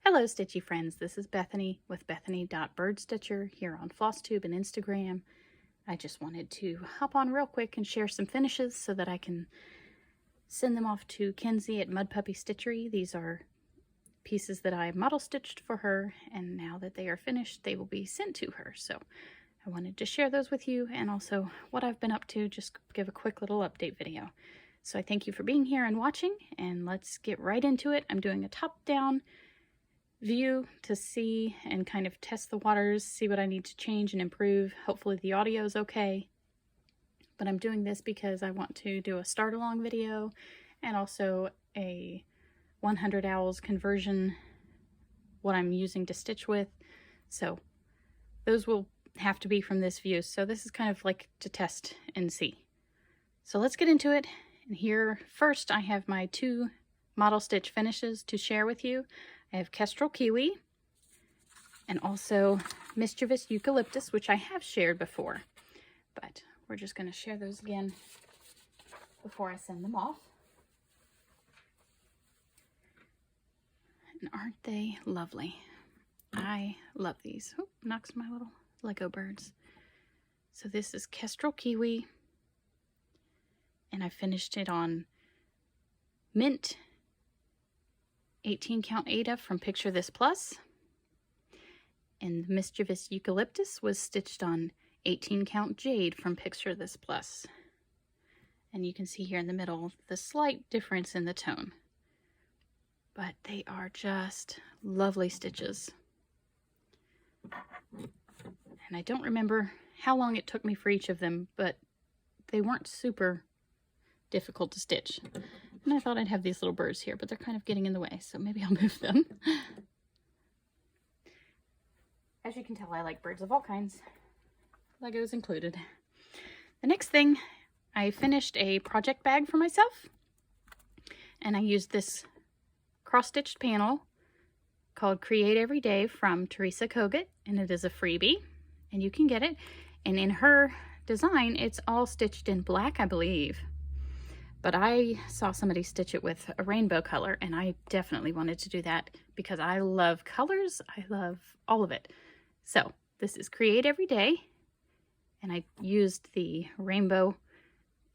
Hello Stitchy friends, this is Bethany with Bethany.birdstitcher here on Flosstube and Instagram. I just wanted to hop on real quick and share some finishes so that I can send them off to Kenzie at Mudpuppy Stitchery. These are pieces that I model stitched for her, and now that they are finished they will be sent to her. So I wanted to share those with you, and also what I've been up to, just give a quick little update video. So I thank you for being here and watching, and let's get right into it. I'm doing a top-down view to see and kind of test the waters, see what I need to change and improve. Hopefully the audio is okay. But I'm doing this because I want to do a start along video and also a 100 owls conversion, what I'm using to stitch with. So those will have to be from this view. So this is kind of like to test and see. So let's get into it. And here first I have my two model stitch finishes to share with you. I have Kestrel Kiwi and also Mischievous Eucalyptus, which I have shared before, but we're just going to share those again before I send them off. And aren't they lovely? I love these. Oh, knocks my little Lego birds. So this is Kestrel Kiwi, and I finished it on mint 18 count Ada from Picture This Plus, and the Mischievous Eucalyptus was stitched on 18 count Jade from Picture This Plus. And you can see here in the middle the slight difference in the tone, but they are just lovely stitches. And I don't remember how long it took me for each of them, but they weren't super difficult to stitch. And I thought I'd have these little birds here, but they're kind of getting in the way, so maybe I'll move them. As you can tell, I like birds of all kinds, Legos included. The next thing, I finished a project bag for myself, and I used this cross-stitched panel called Create Every Day from Theresa Kogut, and it is a freebie, and you can get it. And in her design, it's all stitched in black, I believe. But I saw somebody stitch it with a rainbow color, and I definitely wanted to do that because I love colors. I love all of it. So this is Create Every Day, and I used the rainbow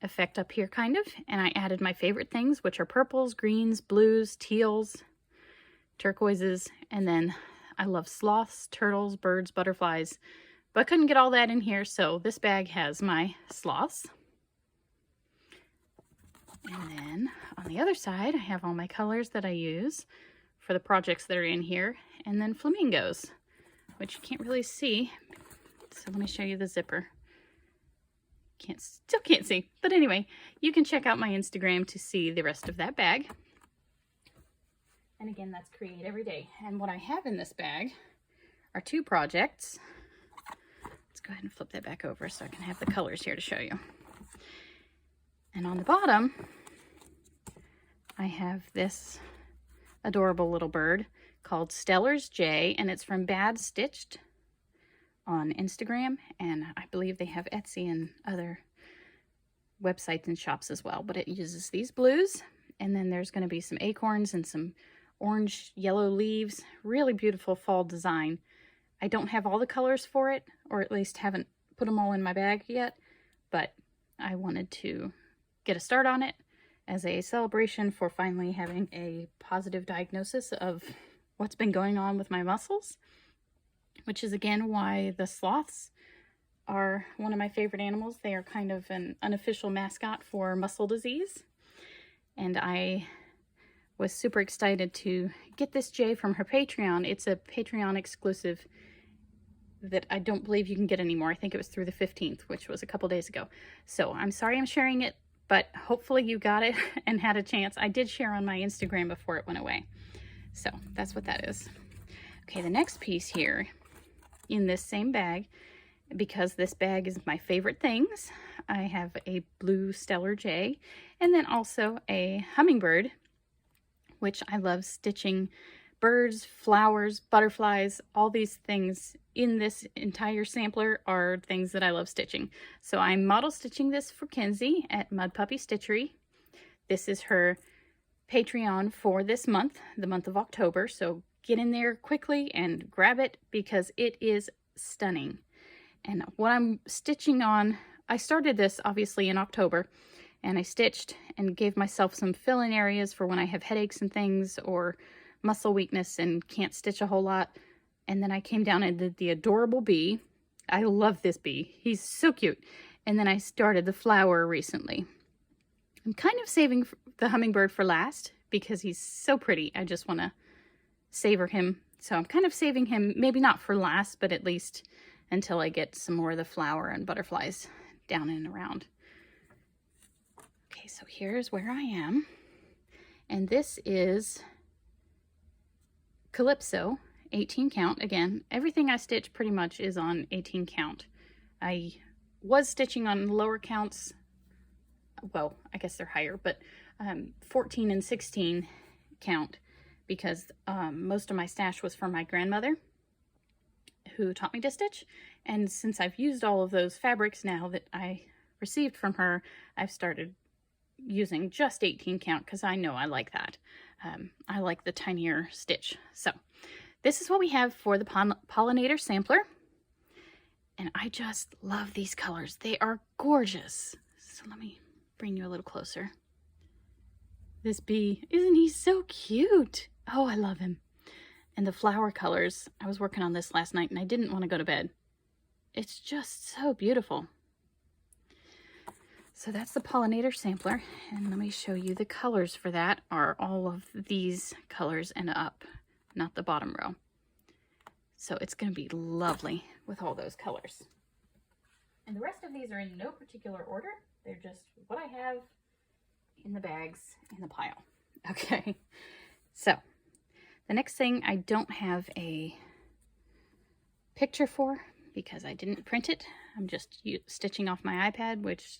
effect up here kind of, and I added my favorite things, which are purples, greens, blues, teals, turquoises, and then I love sloths, turtles, birds, butterflies, but I couldn't get all that in here, so this bag has my sloths. And then on the other side, I have all my colors that I use for the projects that are in here, and then flamingos, which you can't really see. So let me show you the zipper. Still can't see, but anyway, you can check out my Instagram to see the rest of that bag. And again, that's Create Every Day. And what I have in this bag are two projects. Let's go ahead and flip that back over so I can have the colors here to show you. And on the bottom, I have this adorable little bird called Stellar's J, and it's from Bad Stitched on Instagram, and I believe they have Etsy and other websites and shops as well. But it uses these blues, and then there's going to be some acorns and some orange yellow leaves. Really beautiful fall design. I don't have all the colors for it, or at least haven't put them all in my bag yet, but I wanted to get a start on it as a celebration for finally having a positive diagnosis of what's been going on with my muscles, which is again why the sloths are one of my favorite animals. They are kind of an unofficial mascot for muscle disease, and I was super excited to get this Jay from her Patreon. It's a Patreon exclusive that I don't believe you can get anymore. I think it was through the 15th, which was a couple days ago. So I'm sorry I'm sharing it, but hopefully you got it and had a chance. I did share on my Instagram before it went away. So that's what that is. Okay, the next piece here in this same bag, because this bag is my favorite things, I have a blue Stellar J, and then also a hummingbird, which I love stitching. Birds, flowers, butterflies, all these things in this entire sampler are things that I love stitching. So I'm model stitching this for Kenzie at Mudpuppy Stitchery. This is her Patreon for this month, the month of October. So get in there quickly and grab it because it is stunning. And what I'm stitching on, I started this obviously in October, and I stitched and gave myself some fill-in areas for when I have headaches and things, or muscle weakness and can't stitch a whole lot. And then I came down and did the adorable bee. I love this bee. He's so cute. And then I started the flower recently. I'm kind of saving the hummingbird for last because he's so pretty. I just want to savor him. So I'm kind of saving him, maybe not for last, but at least until I get some more of the flower and butterflies down and around. Okay, so here's where I am. And this is Calypso, 18 count. Again, everything I stitch pretty much is on 18 count. I was stitching on lower counts. Well, I guess they're higher, but 14 and 16 count because most of my stash was from my grandmother who taught me to stitch. And since I've used all of those fabrics now that I received from her, I've started using just 18 count because I know I like that. I like the tinier stitch. So this is what we have for the pollinator sampler. And I just love these colors. They are gorgeous. So let me bring you a little closer. This bee, isn't he so cute? Oh, I love him. And the flower colors, I was working on this last night and I didn't want to go to bed. It's just so beautiful. So that's the pollinator sampler. And let me show you the colors for that are all of these colors and up, not the bottom row. So it's going to be lovely with all those colors. And the rest of these are in no particular order. They're just what I have in the bags in the pile. Okay, so the next thing I don't have a picture for because I didn't print it. I'm just stitching off my iPad, which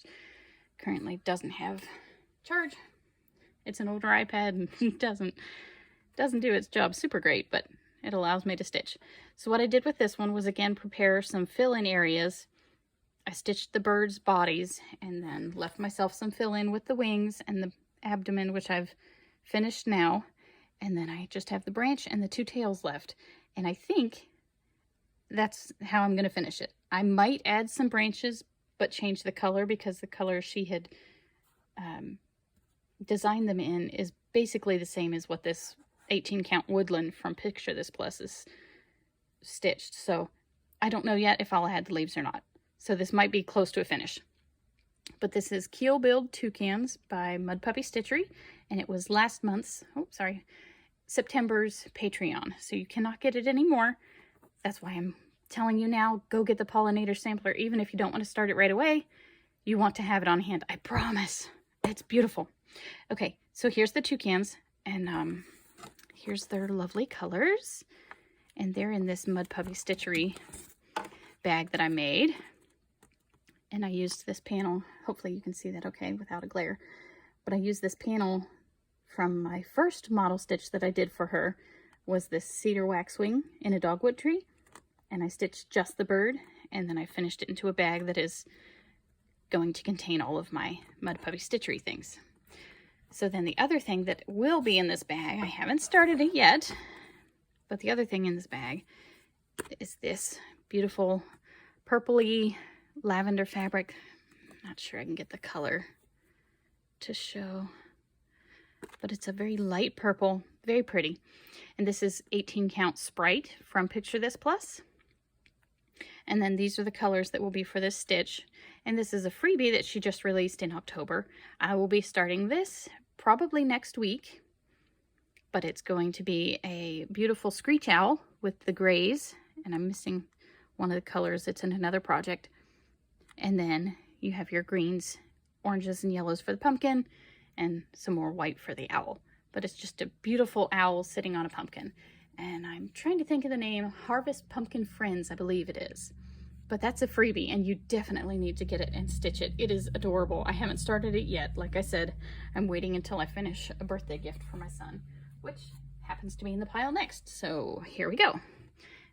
currently doesn't have charge. It's an older iPad and doesn't do its job super great, but it allows me to stitch. So what I did with this one was again prepare some fill-in areas. I stitched the birds' bodies and then left myself some fill-in with the wings and the abdomen, which I've finished now. And then I just have the branch and the two tails left. And I think that's how I'm going to finish it. I might add some branches, but change the color because the color she had designed them in is basically the same as what this 18 count woodland from Picture This Plus is stitched. So I don't know yet if I'll add the leaves or not. So this might be close to a finish. But this is Keel-billed Toucans by Mudpuppy Stitchery. And it was last month's, September's Patreon. So you cannot get it anymore. That's why I'm telling you now, go get the pollinator sampler. Even if you don't want to start it right away, you want to have it on hand. I promise. It's beautiful. Okay, so here's the toucans. And here's their lovely colors. And they're in this Mudpuppy Stitchery bag that I made. And I used this panel. Hopefully you can see that okay without a glare. But I used this panel from my first model stitch that I did for her. Was this cedar waxwing in a dogwood tree. And I stitched just the bird. And then I finished it into a bag that is going to contain all of my Mudpuppy Stitchery things. So then the other thing that will be in this bag, I haven't started it yet, but the other thing in this bag is this beautiful purpley lavender fabric. I'm not sure I can get the color to show, but it's a very light purple, very pretty. And this is 18 count Sprite from Picture This Plus. And then these are the colors that will be for this stitch. And this is a freebie that she just released in October. I will be starting this probably next week, but it's going to be a beautiful screech owl with the grays, and I'm missing one of the colors. It's in another project. And then you have your greens, oranges, and yellows for the pumpkin, and some more white for the owl. But it's just a beautiful owl sitting on a pumpkin. And I'm trying to think of the name, Harvest Pumpkin Friends, I believe it is. But that's a freebie, and you definitely need to get it and stitch it. It is adorable. I haven't started it yet. Like I said, I'm waiting until I finish a birthday gift for my son, which happens to be in the pile next. So here we go.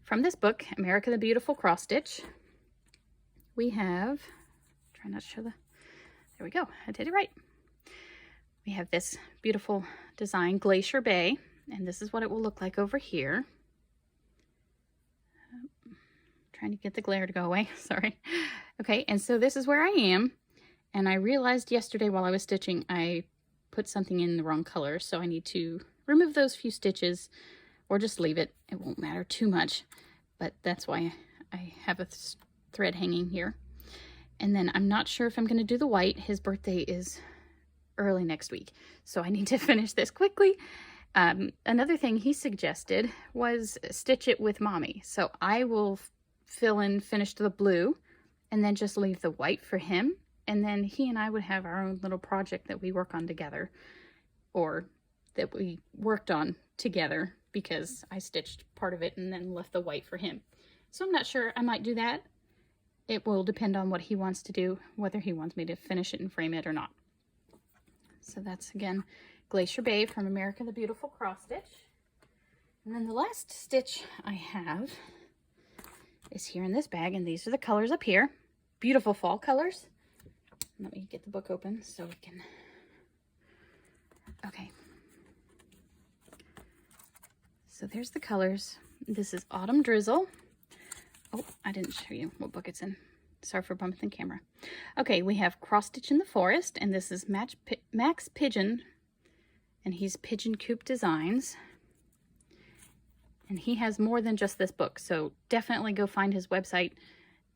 From this book, America the Beautiful Cross Stitch, we have, try not to show the, there we go. I did it right. We have this beautiful design, Glacier Bay. and this is what it will look like over here. Trying to get the glare to go away. Sorry. Okay, and so this is where I am, and I realized yesterday while I was stitching I put something in the wrong color, so I need to remove those few stitches or just leave it. It won't matter too much, but that's why I have a thread hanging here. And then I'm not sure if I'm going to do the white. His birthday is early next week, so I need to finish this quickly. Another thing he suggested was stitch it with mommy, so I will finish the blue and then just leave the white for him, and then he and I would have our own little project that we work on together, or that we worked on together, because I stitched part of it and then left the white for him. So I'm not sure. I might do that. It will depend on what he wants to do, whether he wants me to finish it and frame it or not. So that's, again, Glacier Bay from America the Beautiful cross stitch. And then the last stitch I have is here in this bag, and these are the colors up here. Beautiful fall colors. Let me get the book open so we can... Okay. So there's the colors. This is Autumn Drizzle. Oh, I didn't show you what book it's in. Sorry for bumping the camera. Okay, we have Cross Stitch in the Forest, and this is Max Pigeon, and he's Pigeon Coop Designs. And he has more than just this book, so definitely go find his website.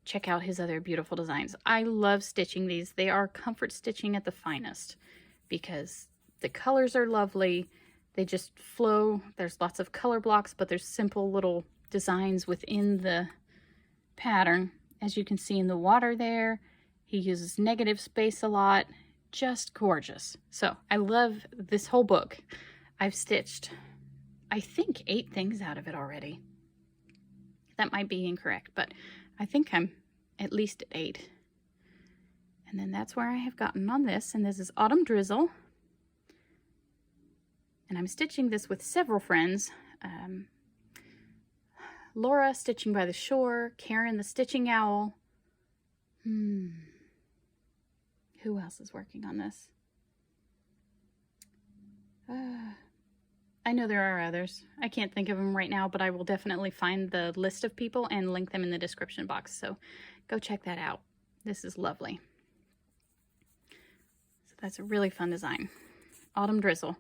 Check out his other beautiful designs. I love stitching these. They are comfort stitching at the finest, because the colors are lovely. They just flow. There's lots of color blocks, but there's simple little designs within the pattern. As you can see in the water there, he uses negative space a lot. Just gorgeous. So I love this whole book. I've stitched, I think, 8 things out of it already. That might be incorrect, but I think I'm at least at 8. And then that's where I have gotten on this, and this is Autumn Drizzle. And I'm stitching this with several friends. Laura, Stitching by the Shore, Karen, the Stitching Owl. Who else is working on this? I know there are others. I can't think of them right now, but I will definitely find the list of people and link them in the description box. So go check that out. This is lovely. So that's a really fun design. Autumn Drizzle.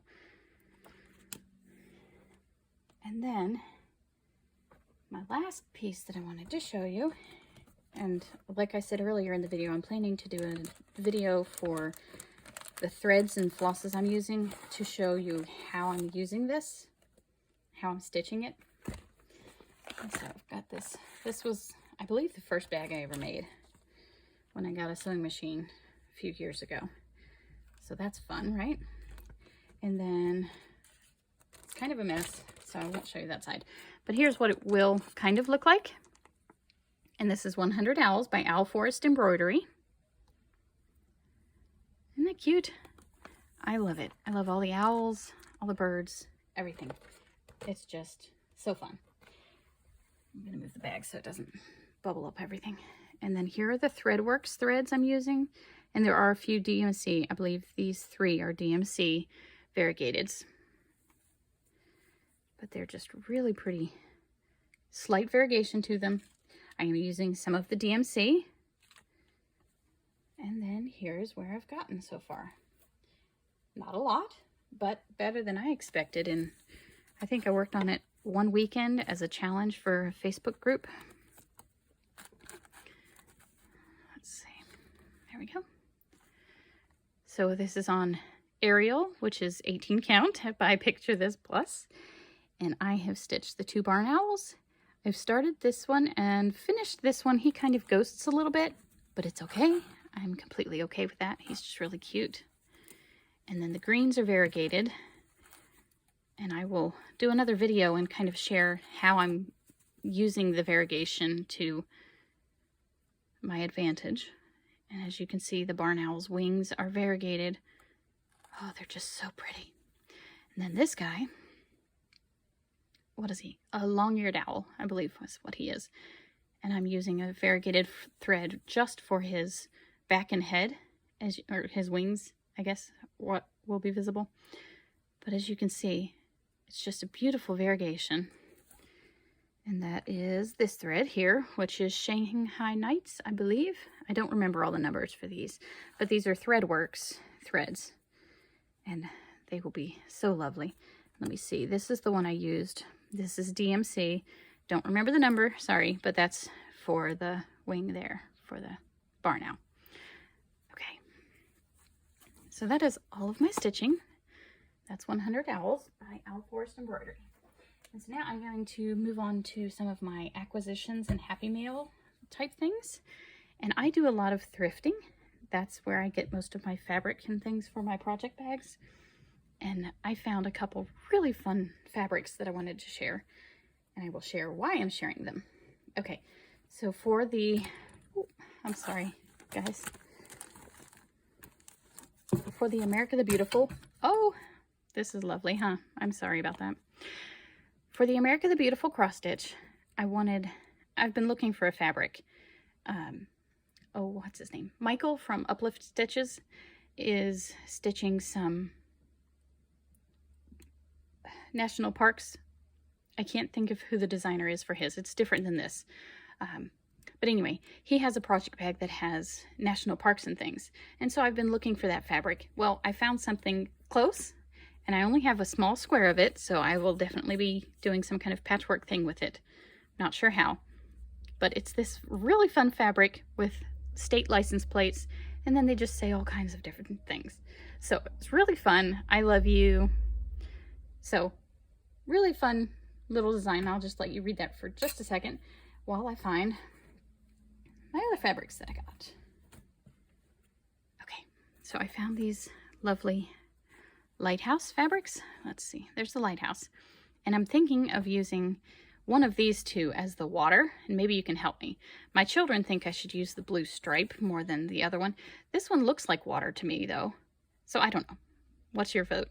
And then my last piece that I wanted to show you, and like I said earlier in the video, I'm planning to do a video for the threads and flosses I'm using to show you how I'm using this, how I'm stitching it. And so I've got this. This was, I believe, the first bag I ever made when I got a sewing machine a few years ago. So that's fun, right? And then it's kind of a mess, so I won't show you that side. But here's what it will kind of look like. And this is 100 Owls by Owl Forest Embroidery. Isn't that cute? I love it. I love all the owls, all the birds, everything. It's just so fun. I'm going to move the bag so it doesn't bubble up everything. And then here are the Threadworks threads I'm using. And there are a few DMC. I believe these 3 are DMC variegateds. But they're just really pretty. Slight variegation to them. I am using some of the DMC. And then here's where I've gotten so far. Not a lot, but better than I expected. And I think I worked on it one weekend as a challenge for a Facebook group. Let's see. There we go. So this is on Ariel, which is 18 count by Picture This Plus. And I have stitched the 2 barn owls. I've started this one and finished this one. He kind of ghosts a little bit, but it's okay. I'm completely okay with that. He's just really cute. And then the greens are variegated. And I will do another video and kind of share how I'm using the variegation to my advantage. And as you can see, the barn owl's wings are variegated. Oh, they're just so pretty. And then this guy, what is he? A long-eared owl, I believe was what he is. And I'm using a variegated thread just for his back and head, or his wings, I guess, what will be visible. But as you can see, It's just a beautiful variegation. And that is this thread here, which is Shanghai Nights, I believe. I don't remember all the numbers for these, but these are Threadworks threads. And they will be so lovely. Let me see. This is the one I used. This is DMC. Don't remember the number, sorry, but that's for the wing there, for the barn owl. Okay. So that is all of my stitching. That's 100 Owls by Owl Forest Embroidery. And so now I'm going to move on to some of my acquisitions and Happy Mail type things. And I do a lot of thrifting. That's where I get most of my fabric and things for my project bags. And I found a couple really fun fabrics that I wanted to share. And I will share why I'm sharing them. Okay, so for the, oh, I'm sorry, guys. For the America the Beautiful, oh, this is lovely, huh? I'm sorry about that. For the America the Beautiful cross stitch, I've been looking for a fabric. Oh, what's his name? Michael from Uplift Stitches is stitching some national parks. I can't think of who the designer is for his. It's different than this. But anyway, he has a project bag that has national parks and things. And so I've been looking for that fabric. Well, I found something close, and I only have a small square of it, so I will definitely be doing some kind of patchwork thing with it. Not sure how. But it's this really fun fabric with state license plates, and then they just say all kinds of different things. So it's really fun. I love you. So really fun little design. I'll just let you read that for just a second while I find my other fabrics that I got. Okay, so I found these lovely lighthouse fabrics. Let's see, there's the lighthouse. And I'm thinking of using one of these two as the water, and maybe you can help me. My children think I should use the blue stripe more than the other one. This one looks like water to me though, so I don't know. What's your vote?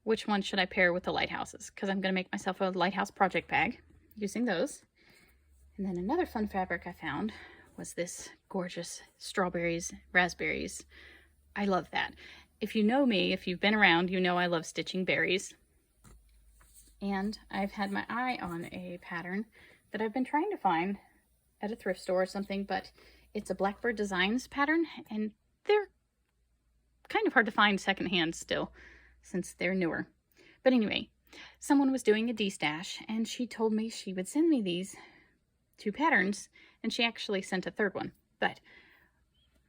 Which one should I pair with the lighthouses? Because I'm going to make myself a lighthouse project bag using those. And then another fun fabric I found was this gorgeous strawberries, raspberries. I love that. If you know me, if you've been around, you know I love stitching berries. And I've had my eye on a pattern that I've been trying to find at a thrift store or something, but it's a Blackbird Designs pattern, and they're kind of hard to find secondhand still, since they're newer. But anyway, someone was doing a D-stash, and she told me she would send me these two patterns, and she actually sent a third one. But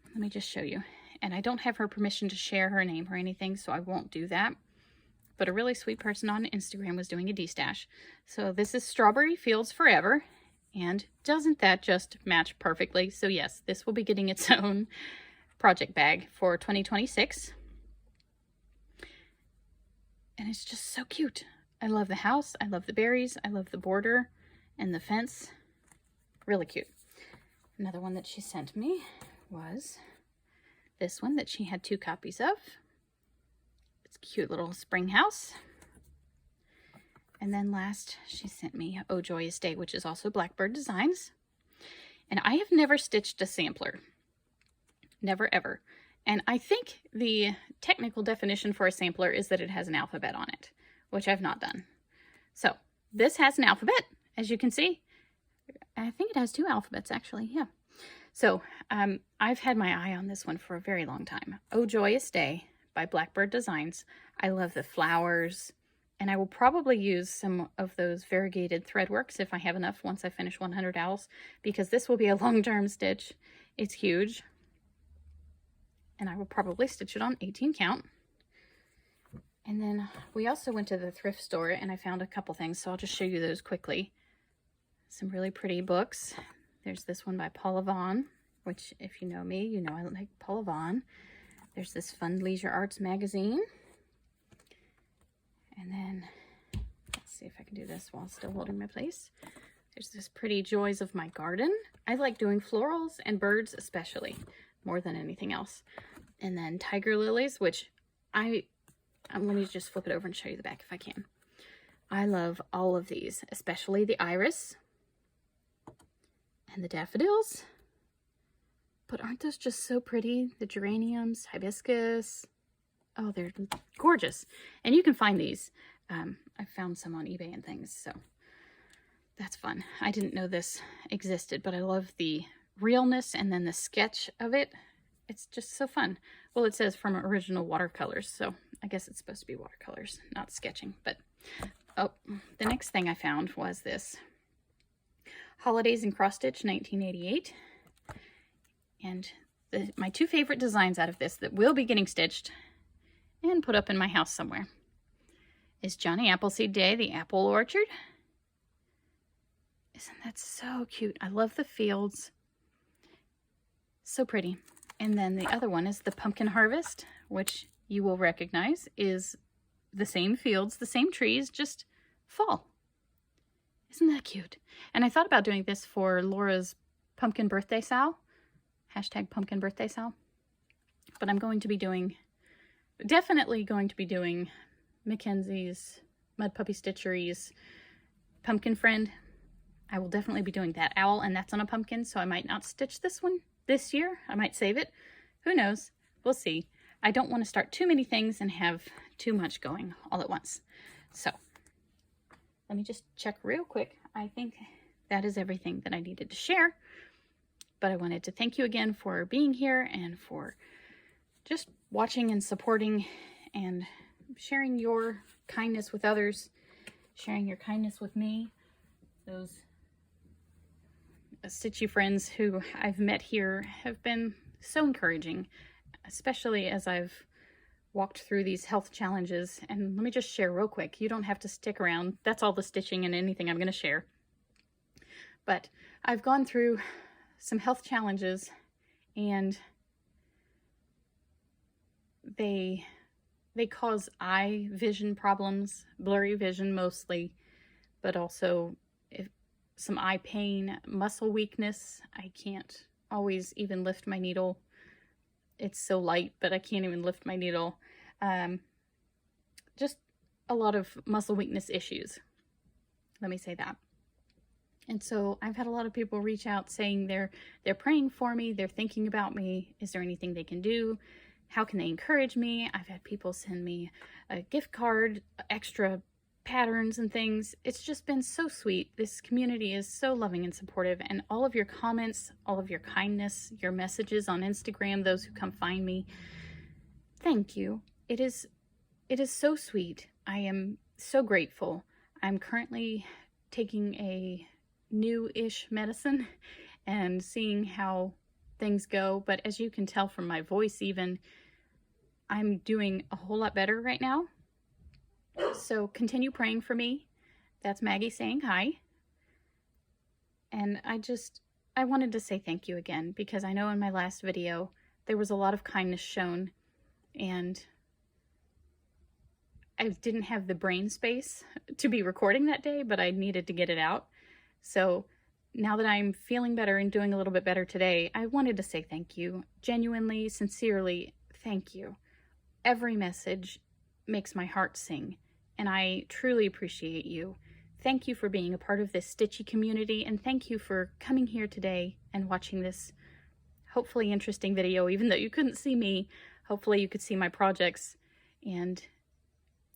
let me just show you. And I don't have her permission to share her name or anything, so I won't do that. But a really sweet person on Instagram was doing a D-stash. So this is Strawberry Fields Forever, and doesn't that just match perfectly? So yes, this will be getting its own project bag for 2026. And it's just so cute. I love the house, I love the berries, I love the border and the fence. Really cute. Another one that she sent me was this one that she had 2 copies of. It's a cute little spring house. And then last, she sent me Oh Joyous Day, which is also Blackbird Designs. And I have never stitched a sampler. Never, ever. And I think the technical definition for a sampler is that it has an alphabet on it, which I've not done. So this has an alphabet, as you can see. I think it has 2 alphabets, actually, yeah. So I've had my eye on this one for a very long time. Oh Joyous Day by Blackbird Designs. I love the flowers, and I will probably use some of those variegated threadworks if I have enough once I finish 100 Owls, because this will be a long-term stitch. It's huge, and I will probably stitch it on 18 count. And then we also went to the thrift store, and I found a couple things, so I'll just show you those quickly. Some really pretty books. There's this one by Paula Vaughn, which if you know me, you know I like Paula Vaughn. There's this fun Leisure Arts magazine. And then, let's see if I can do this while still holding my place. There's this pretty Joys of My Garden. I like doing florals and birds especially, more than anything else. And then Tiger Lilies, which let me just flip it over and show you the back if I can. I love all of these, especially the iris and the daffodils. But aren't those just so pretty? The geraniums, hibiscus. Oh, they're gorgeous. And you can find these I found some on eBay and things, so that's fun. I didn't know this existed, but I love the realness and then the sketch of it. It's just so fun. Well, it says from original watercolors, so I guess it's supposed to be watercolors, not sketching. But oh, the next thing I found was this Holidays in Cross Stitch 1988. And my two favorite designs out of this that will be getting stitched and put up in my house somewhere is Johnny Appleseed Day, the Apple Orchard. Isn't that so cute? I love the fields. So pretty. And then the other one is the Pumpkin Harvest, which you will recognize is the same fields, the same trees, just fall. Isn't that cute? And I thought about doing this for Laura's pumpkin birthday sal. Hashtag pumpkin birthday sal. But I'm going to be doing, definitely going to be doing Mackenzie's, Mudpuppy Stitchery's Pumpkin Friend. I will definitely be doing that owl, and that's on a pumpkin, so I might not stitch this one this year. I might save it. Who knows? We'll see. I don't want to start too many things and have too much going all at once. So let me just check real quick. I think that is everything that I needed to share. But I wanted to thank you again for being here and for just watching and supporting and sharing your kindness with others, sharing your kindness with me. Those stitchy friends who I've met here have been so encouraging, especially as I've walked through these health challenges. And let me just share real quick. You don't have to stick around. That's all the stitching and anything I'm going to share. But I've gone through some health challenges, and they cause eye vision problems, blurry vision mostly, but also some eye pain, muscle weakness. I can't always even lift my needle. It's so light, but I can't even lift my needle. Just a lot of muscle weakness issues. Let me say that. And so I've had a lot of people reach out saying they're praying for me, they're thinking about me. Is there anything they can do? How can they encourage me? I've had people send me a gift card, extra patterns and things. It's just been so sweet. This community is so loving and supportive, and all of your comments, all of your kindness, your messages on Instagram, those who come find me, thank you. It is so sweet. I am so grateful. I'm currently taking a new-ish medicine and seeing how things go, but as you can tell from my voice even, I'm doing a whole lot better right now. So continue praying for me. That's Maggie saying hi. And I wanted to say thank you again, because I know in my last video there was a lot of kindness shown, and I didn't have the brain space to be recording that day, but I needed to get it out. So now that I'm feeling better and doing a little bit better today, I wanted to say thank you. Genuinely, sincerely, thank you. Every message makes my heart sing, and I truly appreciate you. Thank you for being a part of this stitchy community, and thank you for coming here today and watching this hopefully interesting video. Even though you couldn't see me, hopefully you could see my projects, and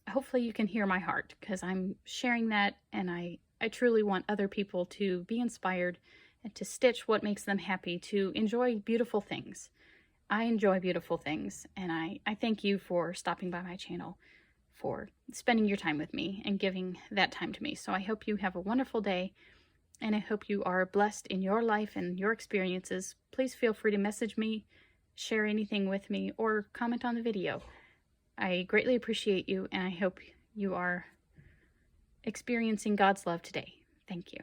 hopefully you can hear my heart, because I'm sharing that, and I truly want other people to be inspired and to stitch what makes them happy, to enjoy beautiful things. I enjoy beautiful things, and I thank you for stopping by my channel, for spending your time with me and giving that time to me. So I hope you have a wonderful day, and I hope you are blessed in your life and your experiences. Please feel free to message me, share anything with me, or comment on the video. I greatly appreciate you, and I hope you are experiencing God's love today. Thank you.